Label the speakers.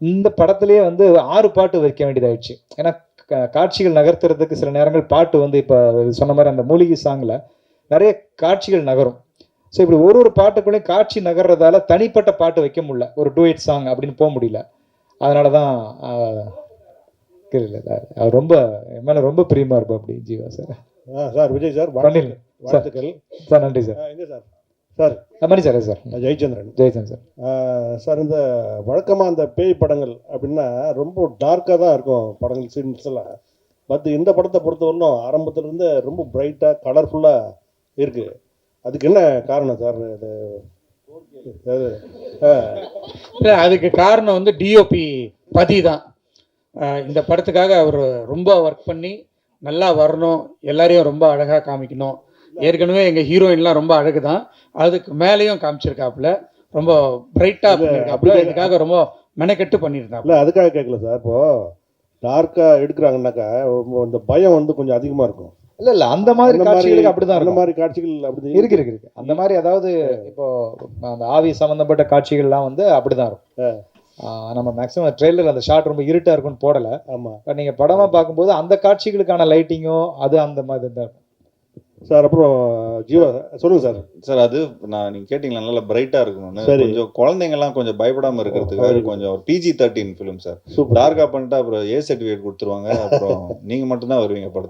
Speaker 1: இந்த படத்திலேயே வந்து 6 பாட்டு வைக்க வேண்டியதாயிடுச்சு. ஏன்னா காட்சிகள் நகர்த்துறதுக்கு சில நேரங்கள் பாட்டு வந்து இப்போ சொன்ன மாதிரி அந்த மூலிகை சாங்கில் நிறைய காட்சிகள் நகரும். ஸோ இப்படி ஒரு பாட்டுக்குள்ளேயும் காட்சி நகர்றதால தனிப்பட்ட பாட்டு வைக்க முடியல, ஒரு டூயட் சாங் அப்படின்னு போக முடியல. அதனால தான் அவர் ரொம்ப என் மேலே ரொம்ப பிரியமா இருப்பா அப்படி Jeeva sir.
Speaker 2: Sir Vijay sir வாழ்த்துக்கள்
Speaker 1: சார். நன்றி சார்.
Speaker 2: எங்கே sir sir
Speaker 1: Mani sir sir
Speaker 2: Jayachandran
Speaker 1: sir.
Speaker 2: Sir இந்த வழக்கமாக அந்த பேய் படங்கள் அப்படின்னா ரொம்ப டார்க்காக தான் இருக்கும் படங்கள், சீன்ஸ் எல்லாம். பட் இந்த படத்தை பொறுத்தவரைக்கும் ஆரம்பத்துலேருந்து ரொம்ப பிரைட்டாக கலர்ஃபுல்லாக இருக்குது. அதுக்கு என்ன காரணம் சார்?
Speaker 3: இல்லை, அதுக்கு காரணம் வந்து டிஓபி பதி தான். இந்த படத்துக்காக அவர் ரொம்ப ஒர்க் பண்ணி நல்லா வரணும், எல்லாரையும் ரொம்ப அழகாக காமிக்கணும். ஏற்கனவே எங்கள் ஹீரோயின்லாம் ரொம்ப அழகு தான், அதுக்கு மேலேயும் காமிச்சிருக்காப்புல, ரொம்ப பிரைட்டாக பண்ணியிருக்காப்புல. இதுக்காக ரொம்ப மெனக்கெட்டு பண்ணியிருக்காப்புல.
Speaker 2: இல்லை அதுக்காக கேட்கல சார். இப்போது டார்க்காக எடுக்கிறாங்கன்னாக்கா இந்த பயம் வந்து கொஞ்சம் அதிகமாக இருக்கும்.
Speaker 1: இல்ல அந்த மாதிரி காட்சிகளுக்கு அப்படிதான்,
Speaker 2: அந்த மாதிரி காட்சிகள் அப்படி
Speaker 1: இருக்கு. அந்த மாதிரி அதாவது இப்போ அந்த ஆவி சம்பந்தப்பட்ட காட்சிகள்லாம் வந்து அப்படிதான் இருக்கும். நம்ம மேக்ஸிமம் ட்ரெய்லர் அந்த ஷாட் ரொம்ப இருட்டா இருக்கும்னு போடல.
Speaker 2: ஆமா,
Speaker 1: நீங்க படமா பார்க்கும்போது அந்த காட்சிகளுக்கான லைட்டிங்கும் அது அந்த மாதிரி தான் இருக்கும்
Speaker 2: சார். அப்புறம் ஜீவா சொல்லுங்க சார்.
Speaker 4: சார் அது நீங்க கேட்டீங்களா, நல்லா பிரைட்டா இருக்கணும்னு. கொஞ்சம் குழந்தைங்கலாம் கொஞ்சம் பயப்படாம இருக்கிறதுக்காக கொஞ்சம் PG-13 ஃபிலிம் சார். டார்க்கா பண்ணிட்டா அப்புறம் A சர்டிஃபிகேட் கொடுத்துருவாங்க, அப்புறம் நீங்க மட்டும் தான் வருவீங்க படத்துக்கு.